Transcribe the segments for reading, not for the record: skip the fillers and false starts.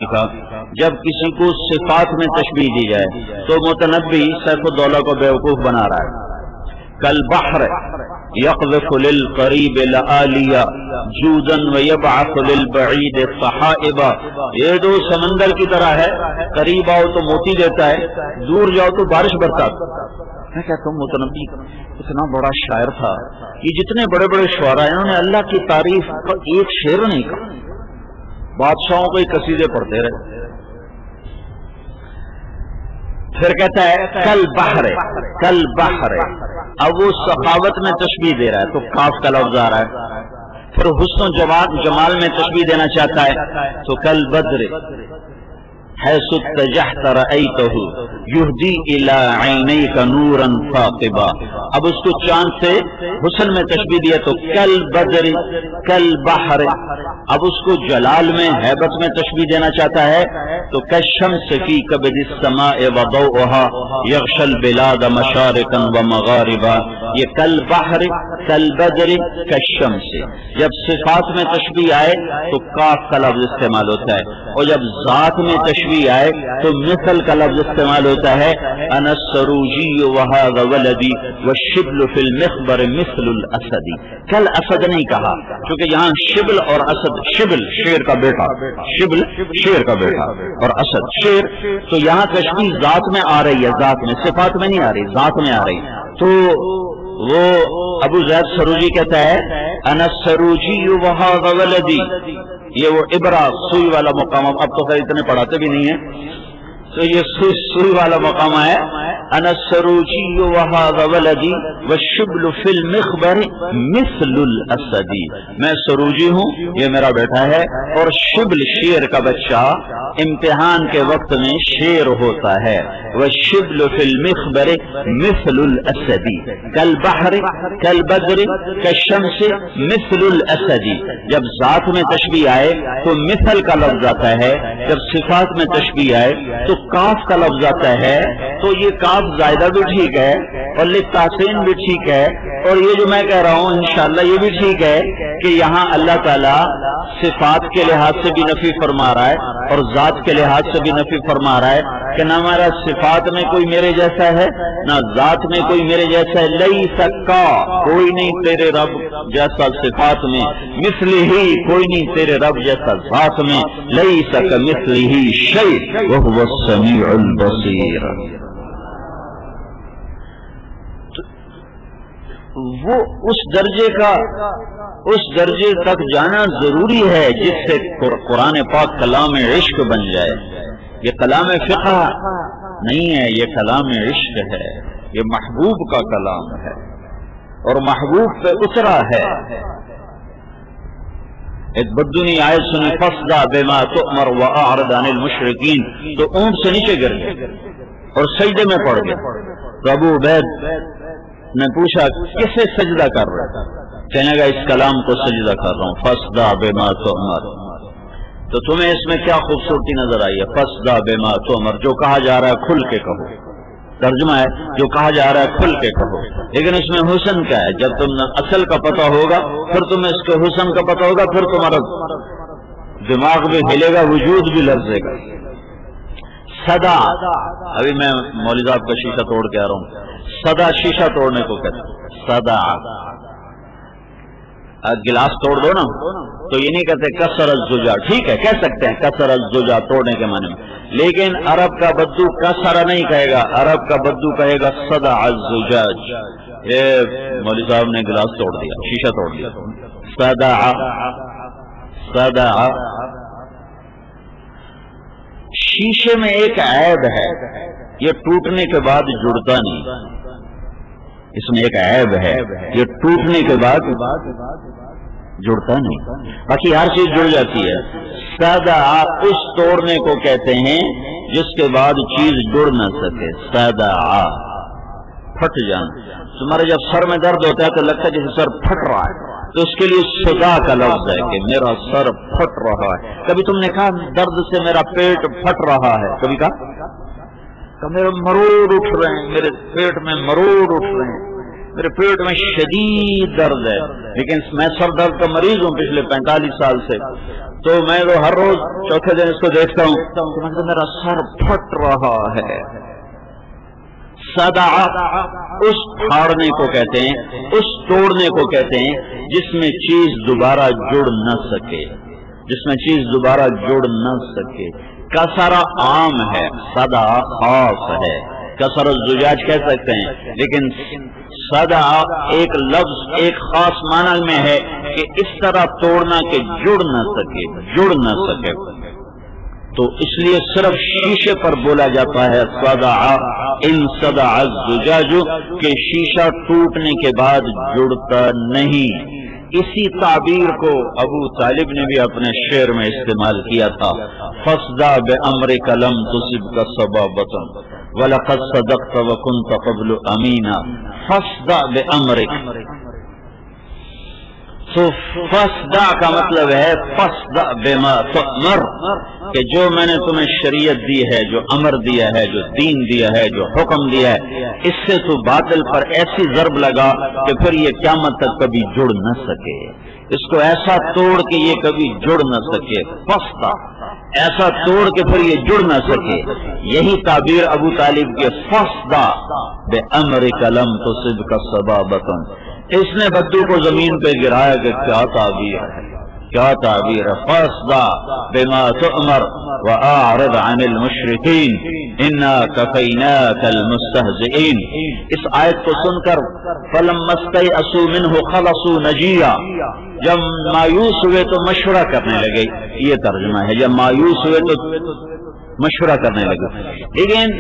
جب کسی کو صفات میں تشبیہ دی جائے تو متنبی سیف الدولہ کو بیوقوف بنا رہا ہے. کل بحر یقذف للقریب لآلیا جودا ویبعث للبعید صحائبا. یہ دو سمندر کی طرح ہے، قریب آؤ تو موتی دیتا ہے، دور جاؤ تو بارش برساتا. میں کہتا ہوں متنبی اتنا بڑا شاعر تھا، یہ جتنے بڑے بڑے شعراء ہیں انہوں نے اللہ کی تعریف کا ایک شعر نہیں کہا، بادشاہوں کو ہی قصیدے پڑھتے رہے. پھر کہتا ہے کل بحر، کل بحر. اب وہ سخاوت میں تشبیہ دے رہا ہے تو کاف کا لفظ آ رہا ہے. پھر حسن و جمال میں تشبیہ دینا چاہتا ہے تو کل بدر حیث اتجہت رأیتہ یہدی الی عینیک نورا ثاقبا. اب اس کو چاند سے حسن میں تشبیہ دیا تو کل بدر کل بحر. اب اس کو جلال میں ہیبت میں تشبیہ دینا چاہتا ہے تو کالشمس فی کبد السماء وضوءها یغشی البلاد مشارقا ومغاربا. یہ کل بحر کل بدر کالشمس. جب صفات میں تشبیہ آئے تو کاف کا لفظ استعمال ہوتا ہے، اور جب ذات میں تشبیہ آئے تو مثل کا لفظ استعمال ہوتا ہے. انا السروجی وهذا ولدی والشبل فی المخبر مثل الاسد. کل اسد نہیں کہا کیونکہ یہاں شبل اور اسد، شبل شیر کا بیٹا، شبل شیر کا بیٹا اور اسد شیر، تو یہاں تشبیہ ذات میں آ رہی ہے، ذات میں، صفات میں نہیں آ رہی، ذات میں آ رہی. تو وہ ابو زید سروجی کہتا ہے انا السروجی وهذا ولدی. یہ وہ ابرا سوئی والا مقام، اب تو خیر اتنے پڑھاتے بھی نہیں ہیں، تو یہ سوئی والا مقام ہے. انا السروجی وهذا ولدی والشبل فی المخبر مثل الاسد. میں سروجی ہوں، یہ میرا بیٹا ہے، اور شبل شیر کا بچہ امتحان کے وقت میں شیر ہوتا ہے. والشبل فی المخبر مثل الاسد. کل بحر کل بدر کالشمس مثل الاسد. جب ذات میں تشبیہ آئے تو مثل کا لفظ آتا ہے، جب صفات میں تشبیہ آئے تو کاف کا لفظ آتا ہے. تو یہ کاف زائدہ بھی ٹھیک ہے اور للتحسین بھی ٹھیک ہے، اور یہ جو میں کہہ رہا ہوں انشاءاللہ یہ بھی ٹھیک ہے کہ یہاں اللہ تعالیٰ صفات کے لحاظ سے بھی نفی فرما رہا ہے اور ذات کے لحاظ سے بھی نفی فرما رہا ہے کہ نہ ہمارا صفات میں کوئی میرے جیسا ہے نہ ذات میں کوئی میرے جیسا ہے. لیس کا کوئی نہیں تیرے رب جیسا صفات میں، مثلہ ہی کوئی نہیں تیرے رب جیسا ذات میں. لیس کمثلہ شیء وہو السمیع البصیر. وہ اس درجے تک جانا ضروری ہے جس سے قرآن پاک کلام عشق بن جائے. یہ کلام فقہ نہیں ہے، یہ کلام عشق ہے، یہ محبوب کا کلام ہے اور محبوب پہ اترا ہے. ایک بدنی آیت سنی فاصدع بما تؤمر واعرض عن المشرکین، تو اونٹ سے نیچے گر گئے اور سجدے میں پڑ گئے. تو ابو عبید نے پوچھا کسے سجدہ کر رہا؟ کہنے گا اس کلام کو سجدہ کر رہا ہوں. فاصدع بما تؤمر. تو تمہیں اس میں کیا خوبصورتی نظر آئی ہے؟ فاصدع بما تؤمر، جو کہا جا رہا ہے کھل کے کہو. ترجمہ ہے جو کہا جا رہا ہے کھل کے کہو. لیکن اس میں حسن کیا ہے؟ جب تم اصل کا پتہ ہوگا پھر تمہیں اس کے حسن کا پتہ ہوگا، پھر تمہارا دماغ بھی ہلے گا، وجود بھی لرزے گا. صدا، ابھی میں مولوی صاحب کا شیشہ توڑ کے آ رہا ہوں. صدا شیشہ توڑنے کو کہتے ہیں صدا. گلاس توڑ دو نا تو یہ نہیں کہتے کسر الزجاج، ٹھیک ہے کہہ سکتے ہیں کسر الزجاج توڑنے کے معنی میں، لیکن عرب کا بدو کسر نہیں کہے گا، عرب کا بدو کہے گا صدع الزجاج. یہ مولوی صاحب نے گلاس توڑ دیا، شیشہ توڑ دیا. صدع صدع. شیشے میں ایک عیب ہے، یہ ٹوٹنے کے بعد جڑتا نہیں. اس میں ایک عیب ہے، یہ ٹوٹنے کے بعد جڑتا نہیں، باقی ہر چیز جڑ جاتی ہے. صدع اس توڑنے کو کہتے ہیں جس کے بعد چیز جڑ نہ سکے. صدع پھٹ جانا. تمہارے جب سر میں درد ہوتا ہے تو لگتا ہے جیسے سر پھٹ رہا ہے، تو اس کے لیے صدا کا لفظ ہے کہ میرا سر پھٹ رہا ہے. کبھی تم نے کہا درد سے میرا پیٹ پھٹ رہا ہے؟ کبھی کہا میرے مروڑ اٹھ رہے ہیں، میرے پیٹ میں مروڑ اٹھ رہے ہیں. میرے پیٹ میں شدید درد ہے، لیکن میں سر درد کا مریض ہوں پچھلے 45 سال سے، تو میں تو ہر روز چوتھے دن اس کو دیکھتا ہوں تو میرا سر پھٹ رہا ہے۔ صدع اس پھاڑنے کو کہتے ہیں، اس توڑنے کو کہتے ہیں جس میں چیز دوبارہ جڑ نہ سکے، جس میں چیز دوبارہ جڑ نہ سکے۔ کسر عام ہے، صدع خاص ہے، کسر الزجاج کہہ سکتے ہیں، لیکن صدع ایک لفظ ایک خاص معنی میں ہے کہ اس طرح توڑنا کہ جڑ نہ سکے، جڑ نہ سکے۔ تو اس لیے صرف شیشے پر بولا جاتا ہے صدع ان صدع الزجاج، کہ شیشہ ٹوٹنے کے بعد جڑتا نہیں۔ اسی تعبیر کو ابو طالب نے بھی اپنے شعر میں استعمال کیا تھا، فَاصْدَعْ بِأَمْرِكَ لَمْ تُصِبْكَ صَبَابَةٌ وَلَقَدْ صَدَقْتَ وَكُنْتَ قَبْلُ أَمِينًا۔ فَاصْدَعْ بِأَمْرِكَ، تو فَاصْدَعْ کا مطلب ہے فَاصْدَعْ بِمَا تُؤْمَرُ، کہ جو میں نے تمہیں شریعت دی ہے، جو امر دیا ہے، جو دین دیا ہے، جو حکم دیا ہے، اس سے تو باطل پر ایسی ضرب لگا کہ پھر یہ قیامت تک کبھی جڑ نہ سکے، اس کو ایسا توڑ کہ یہ کبھی جڑ نہ سکے، فَاصْدَعْ، ایسا توڑ کہ پھر یہ جڑ نہ سکے۔ یہی تعبیر ابو طالب کے فَاصْدَعْ بِأَمْرِكَ لَمْ تُصِبْكَ صَبَابَةٌ، اس نے بدو کو زمین پہ گرایا کہ کیا تعبیر ہے، کیا تعبیر ہے۔ فَاصْدَعْ بِمَا تُؤْمَرُ وَأَعْرِضْ عَنِ الْمُشْرِكِينَ إِنَّا كَفَيْنَاكَ الْمُسْتَهْزِئِينَ، اس آیت کو سن کر فَلَمَّا اسْتَيْأَسُوا مِنْهُ خَلَصُوا نَجِيًّا، جب مایوس ہوئے تو مشورہ کرنے لگے، یہ ترجمہ ہے، جب مایوس ہوئے تو مشورہ کرنے لگے۔ لیکن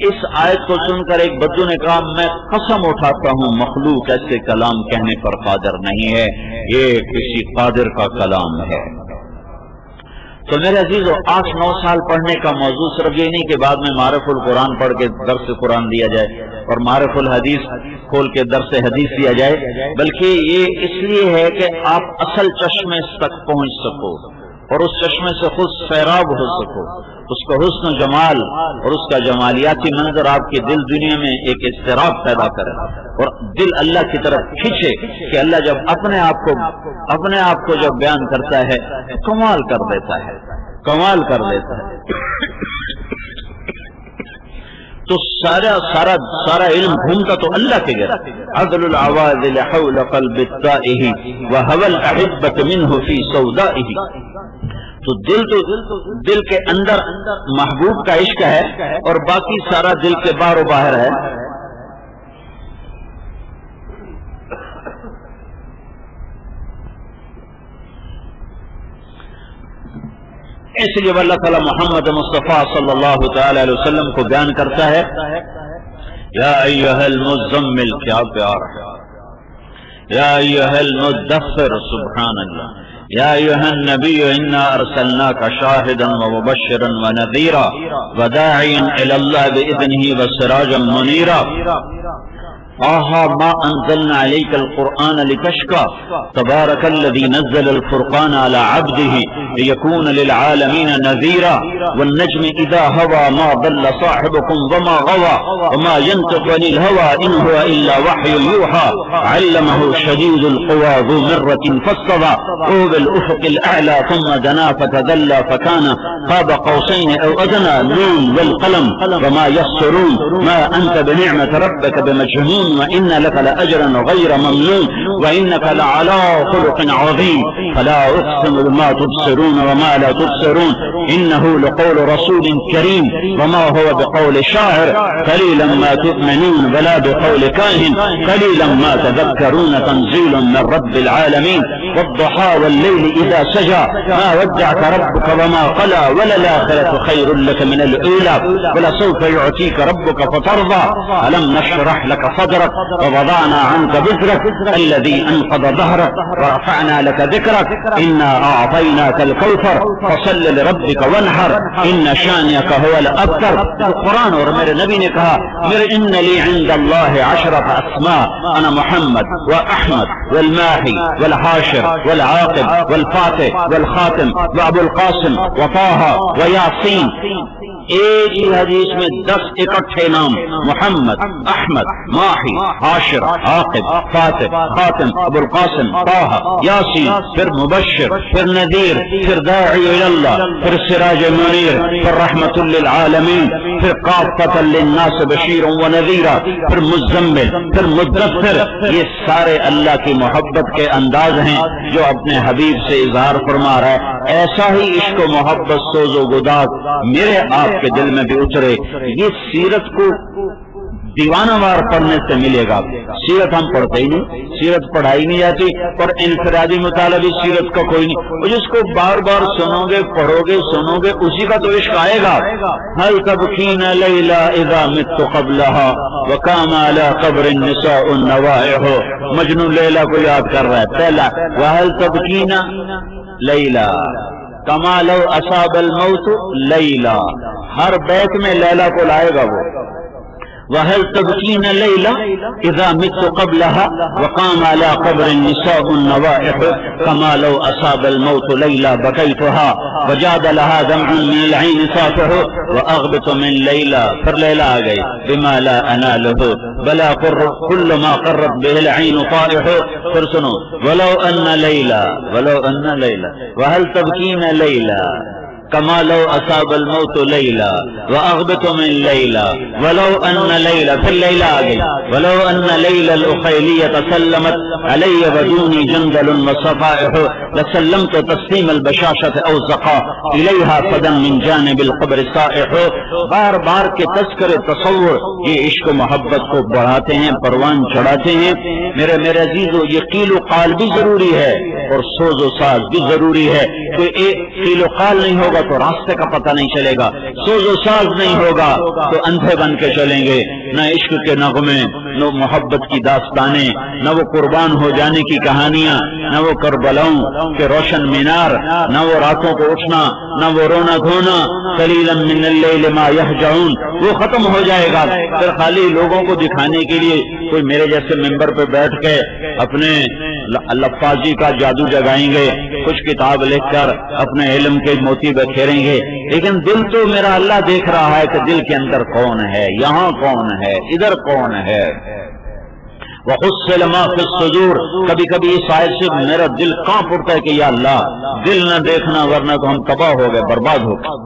اس آیت کو سن کر ایک بدو نے کہا میں قسم اٹھاتا ہوں مخلوق ایسے کلام کہنے پر قادر نہیں ہے، یہ کسی قادر کا کلام ہے۔ تو میرے عزیزو، 8-9 سال پڑھنے کا موضوع صرف یہ نہیں کہ بعد میں معرف القرآن پڑھ کے درس قرآن دیا جائے اور معرف الحدیث کھول کے درس حدیث دیا جائے، بلکہ یہ اس لیے ہے کہ آپ اصل چشمے تک پہنچ سکو اور اس چشمے سے خود سیراب ہو سکو، اس کا حسن و جمال اور اس کا جمالیاتی منظر آپ کی دل دنیا میں ایک اضطراب پیدا کرے اور دل اللہ کی طرف کھینچے کہ اللہ جب اپنے آپ کو جب بیان کرتا ہے کمال کر دیتا ہے، کمال کر دیتا ہے۔ تو سارا علم گھومتا تو اللہ کے گھر، عدل العواذل حول قلب التائہ وهوى الأحبة منه في سودائہ، تو دل کے اندر محبوب کا عشق ہے اور باقی سارا دل کے باہر و باہر ہے۔ اس لیے اللہ تعالی محمد مصطفیٰ صلی اللہ تعالی علیہ وسلم کو بیان کرتا ہے، یا ایھا المزمل، کیا پیار ہے، یا ایھا المدثر، سبحان اللہ، یا ایھا النبی انا ارسلناک شاہدا ومبشرا ونذیرا وداعیا الی اللہ باذنہ وسراجا منیرا۔ ما انزلنا عليك القرآن لتشقى تبارك الذي نزل الفرقان على عبده ليكون للعالمين نذيرا والنجم إذا هوى ما ضل صاحبكم وما غوى وما ينطق عن الهوى إن هو إلا وحي يوحى علمه شديد القوى ذو مرة فاستوى وهو بالأفق الأعلى ثم دنا فتدلى فكان قاب قوسين أو أدنى نون والقلم وما يسطرون ما أنت بنعمة ربك بمجنون وإن لك لأجرا غير ممنون وإنك لعلى خلق عظيم فلا أقسم بما تبصرون وما لا تبصرون إنه لقول رسول كريم وما هو بقول شاعر قليلا ما تؤمنون ولا بقول كاهن قليلا ما تذكرون تنزيل من رب العالمين والضحى والليل إذا سجى ما ودعك ربك وما قلى وللآخرة خير لك من الأولى ولسوف يعطيك ربك فترضى ألم نشرح لك صدرك ووضعنا عنك وزرك الذي أنقض ظهرك ورفعنا لك ذكرك إنا أعطيناك الكوثر فصل لربك وانحر إن شانئك هو الأبتر۔ القرآن اور میرے نبی نے کہا میرے إن لي عند الله 10 أسماء أنا محمد وأحمد والماحي والحاشر والعاقب والفاتح والخاتم وأبو القاسم وطه وياسين۔ ایک ہی حدیث میں 10 اکٹھے نام، محمد، احمد، ماہی، عاشر، عاقب، فاتح، خاتم، ابو القاسم، طه، یاسین، پھر مبشر، پھر نذیر، پھر داعی اللہ، پھر سراج منیر، پھر رحمت للعالمین، پھر کافۃ للناس بشیر و نذیرا، پھر مزمل، پھر مدثر. یہ سارے اللہ کی محبت کے انداز ہیں جو اپنے حبیب سے اظہار فرما رہا ہے. ایسا ہی عشق و محبت سوز و گداز میرے آپ کے دل میں بھی اترے. یہ سیرت کو دیوانہ وار پڑھنے سے ملے گا. سیرت ہم پڑھتے ہی نہیں، سیرت پڑھائی نہیں جاتی، اور انفرادی مطالعہ بھی سیرت کا کوئی نہیں. اور جس کو بار بار سنو گے، پڑھو گے، سنو گے، اسی کا تو عشق آئے گا. هل تبکین لیلا اذا مت قبلها وقام على قبر النساء النوائح. مجنون لیلا کو یاد کر رہا ہے. پہلا وهل تبکین لیلا کما لو اصاب الموت لیلا. ہر بیت میں لیلا کو لائے گا وہ. وهل تبكين ليلة إذا مت قبلها وقام على قبر النساء النوائح كما لو أصاب الموت ليلة بكيتها وجاد لها دمع من العين سافح وأغبط من ليلة. پھر لیلا آ گئی. بما لا أناله بلا كل ما قرت به العين طائح. پھر سنو ولو أن ليلة وهل تبكين ليلة كما لو أصاب الموت ليلى وأغبط من ليلى ولو أن ليلى في الليلة آگئی. ولو أن ليلى الأخيلية سلمت علي بدوني جندل وصفائح لسلمت تسليم البشاشة أو زقا إليها فدا من جانب القبر صائح. بار بار کے تذکر تصور یہ عشق و محبت کو بڑھاتے ہیں، پروان چڑھاتے ہیں. میرے عزیزو یہ قیل و قال بھی ضروری ہے اور سوز و ساز بھی ضروری ہے. کوئی ایک قیل و قال نہیں ہوگا تو راستے کا پتہ نہیں چلے گا. سوز و ساز نہیں ہوگا تو اندھے بن کے چلیں گے. نہ عشق کے نغمے، نہ محبت کی داستانیں، نہ وہ قربان ہو جانے کی کہانیاں، نہ وہ کربلاؤں کے روشن مینار، نہ وہ راتوں کو اٹھنا، نہ وہ رونا دھونا. قلیلا من اللیل ما یہجعون وہ ختم ہو جائے گا. پھر خالی لوگوں کو دکھانے کے لیے کوئی میرے جیسے ممبر پہ بیٹھ کے اپنے لفاظی کا جادو جگائیں گے، کچھ کتاب لکھ کر اپنے علم کے موتی بکھیریں گے. لیکن دل تو میرا اللہ دیکھ رہا ہے کہ دل کے اندر کون ہے، یہاں کون ہے، ادھر کون ہے. وَحُصِّلَ مَا فِي الصُّدُورِ. کبھی کبھی اس آیت سے میرا دل کانپ اٹھتا ہے کہ یا اللہ دل نہ دیکھنا ورنہ تو ہم تباہ ہو گئے، برباد ہو گئے.